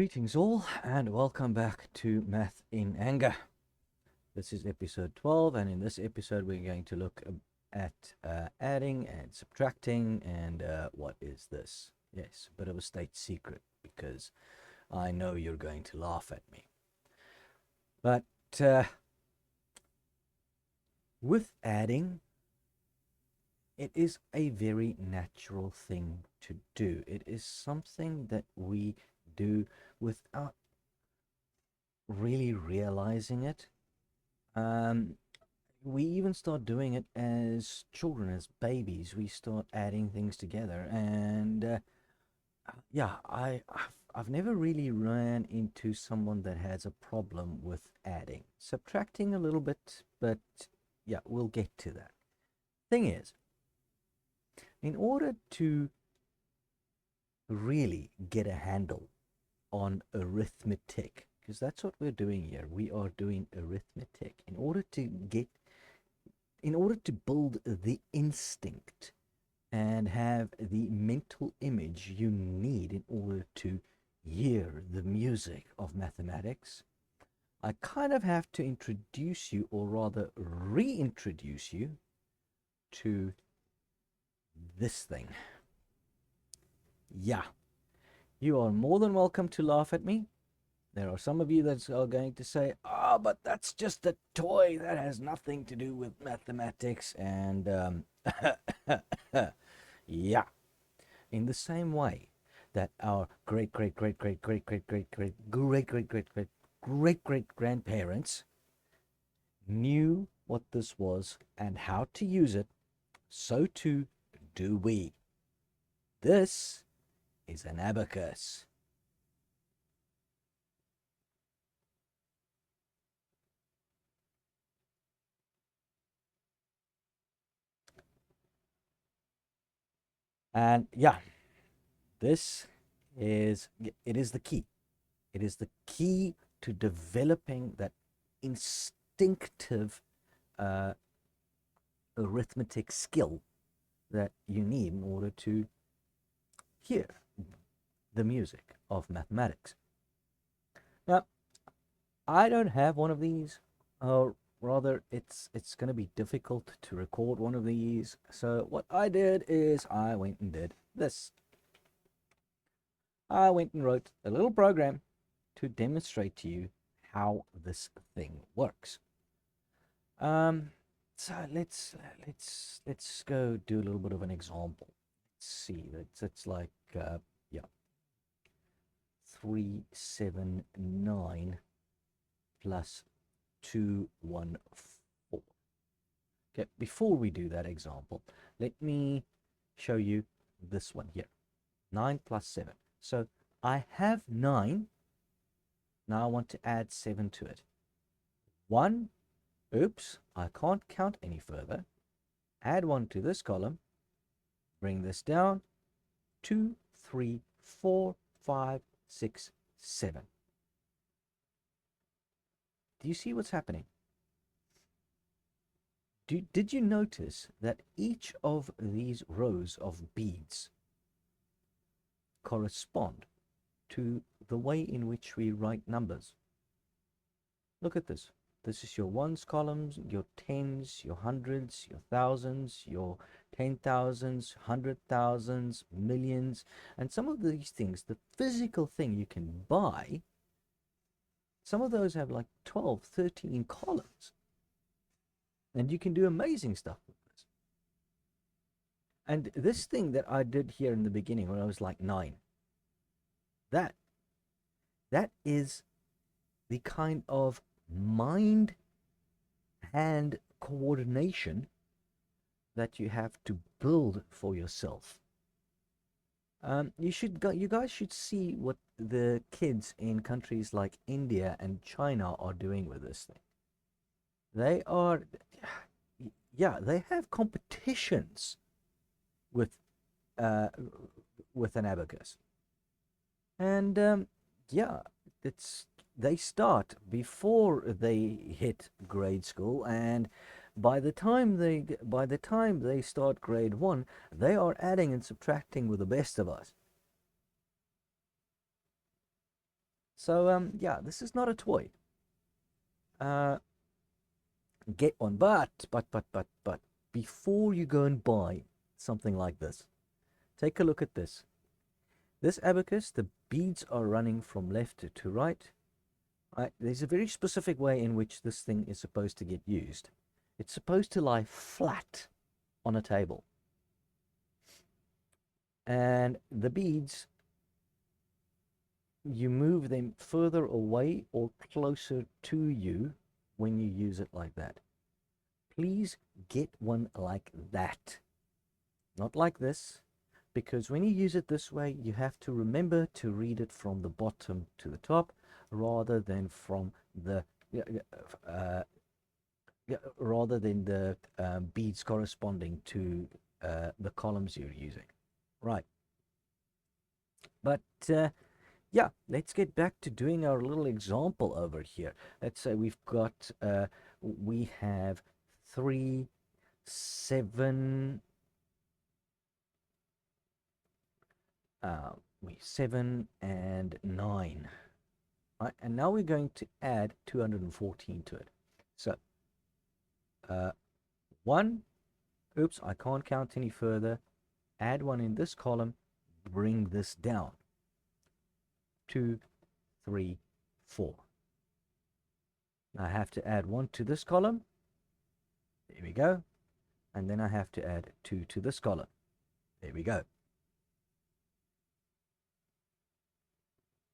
Greetings all, and welcome back to Math in Anger. This is episode 12, and in this episode we're going to look at adding and subtracting and what is this? Yes, a bit of a state secret because I know you're going to laugh at me. But with adding, it is a very natural thing to do. It is something that we do without really realizing it. We even start doing it as children, as babies. We start adding things together, and yeah, I've never really ran into someone that has a problem with adding, subtracting a little bit, but yeah, we'll get to that. Thing is, in order to really get a handle on arithmetic, because that's what we're doing here. We are doing arithmetic. In order to build the instinct and have the mental image you need in order to hear the music of mathematics, I kind of have to introduce you, or rather reintroduce you, to this thing. Yeah, you are more than welcome to laugh at me. There are some of you that are going to say, "Ah, oh, but that's just a toy. That has nothing to do with mathematics." And yeah, in the same way that our great great great great great great great great great great great great great great grandparents knew what this was and how to use it, so too do we. This is an abacus. And yeah, this it is the key. It is the key to developing that instinctive uh, arithmetic skill that you need in order to hear the music of mathematics. Now, I don't have one of these, or rather, it's going to be difficult to record one of these. So what I did is I went and did this. I went and wrote a little program to demonstrate to you how this thing works. Um, so let's go do a little bit of an example. Let's see. It's like yeah, 379 plus 214. Okay, before we do that example, let me show you this one here. 9 plus 7. So I have 9. Now I want to add 7 to it. 1. Oops, I can't count any further. Add 1 to this column. Bring this down. 2, 3, 4, 5, 6, 7. Do you see what's happening? Did you notice that each of these rows of beads correspond to the way in which we write numbers? Look at this. This is your ones columns, your tens, your hundreds, your thousands, your 10,000s, 100,000s, millions. And some of these things, the physical thing you can buy, some of those have like 12, 13 columns. And you can do amazing stuff with this. And this thing that I did here in the beginning when I was like 9, that is the kind of mind hand coordination that you have to build for yourself. You guys should see what the kids in countries like India and China are doing with this thing. They are, yeah, they have competitions with uh, with an abacus, and yeah, it's they start before they hit grade school, and by the time they start grade 1, they are adding and subtracting with the best of us. So yeah, this is not a toy. Uh, get one, but before you go and buy something like this, take a look at this. This abacus, the beads are running from left to right. There's a very specific way in which this thing is supposed to get used. It's supposed to lie flat on a table. And the beads, you move them further away or closer to you when you use it like that. Please get one like that. Not like this, because when you use it this way, you have to remember to read it from the bottom to the top rather than from the beads corresponding to the columns you're using. Right. But yeah, let's get back to doing our little example over here. Let's say we have 3, 7, 7 and 9. Right, and now we're going to add 214 to it. So 1, oops, I can't count any further. Add 1 in this column, bring this down. 2, 3, 4. I have to add 1 to this column. There we go. And then I have to add 2 to this column. There we go.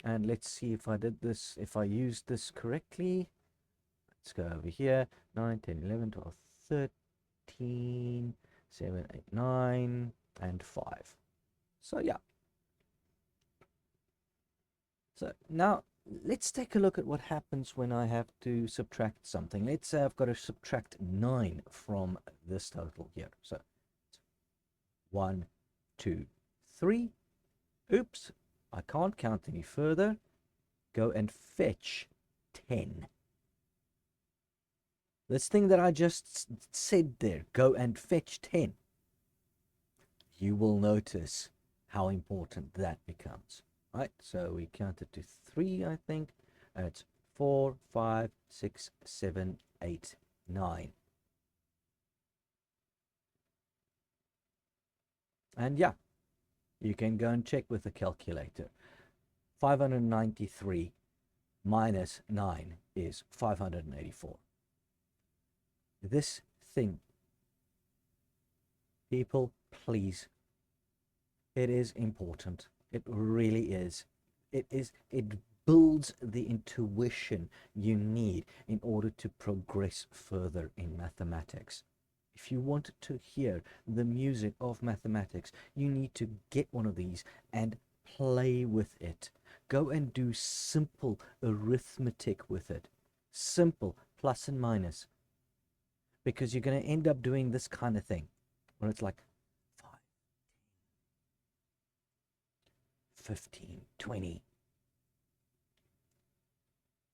And let's see if I did this, if I used this correctly. Let's go over here. 9, 10, 11, 12, 13, 7, 8, 9, and 5. So yeah. So now let's take a look at what happens when I have to subtract something. Let's say I've got to subtract 9 from this total here. So 1, 2, 3. Oops, I can't count any further. Go and fetch 10. This thing that I just said there, go and fetch 10. You will notice how important that becomes. Right, so we counted to 3, I think. It's 4, 5, 6, 7, 8, 9. And yeah, you can go and check with the calculator. 593 minus 9 is 584. This thing, people, please, it is important. It really is. It builds the intuition you need in order to progress further in mathematics. If you want to hear the music of mathematics, you need to get one of these and play with it. Go and do simple arithmetic with it. Simple plus and minus. Because you're going to end up doing this kind of thing where it's like 5, 15, 20,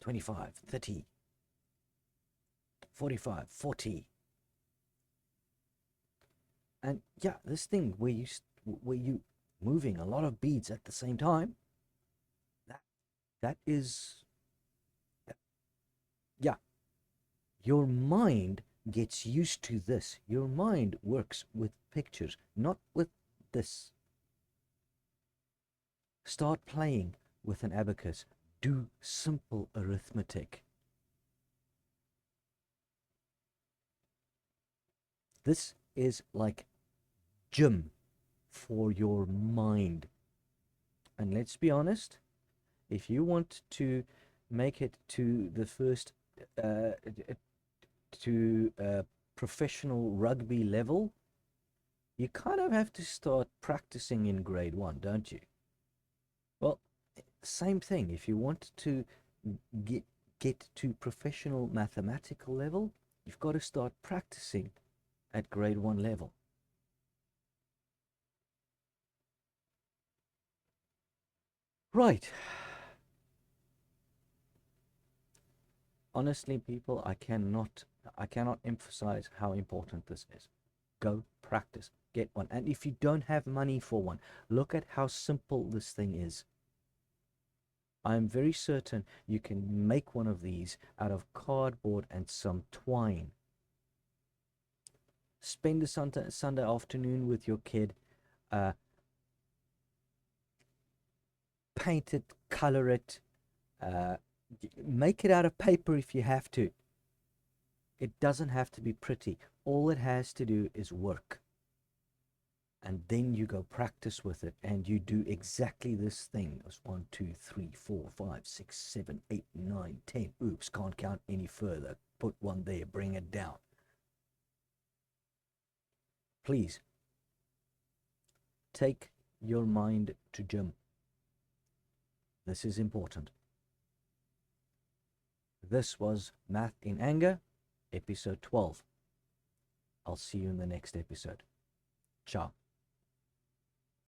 25, 30, 45, 40. And yeah, this thing where you moving a lot of beads at the same time, that is, yeah, your mind gets used to this. Your mind works with pictures, not with this. Start playing with an abacus. Do simple arithmetic. This is like gym for your mind. And let's be honest, if you want to make it to the first professional rugby level, you kind of have to start practicing in grade 1, don't you? Well, same thing. If you want to get to professional mathematical level, you've got to start practicing at grade 1 level. Right. Honestly, people, I cannot emphasize how important this is. Go practice, get one. And if you don't have money for one, look at how simple this thing is. I'm very certain you can make one of these out of cardboard and some twine. Spend a Sunday afternoon with your kid. Uh, Paint it, color it, uh, make it out of paper if you have to. It doesn't have to be pretty. All it has to do is work. And then you go practice with it and you do exactly this thing. It's 1, 2, 3, 4, 5, 6, 7, 8, 9, 10. Oops, can't count any further. Put one there, bring it down. Please take your mind to gym. This is important. This was Math in Anger, episode 12. I'll see you in the next episode. Ciao.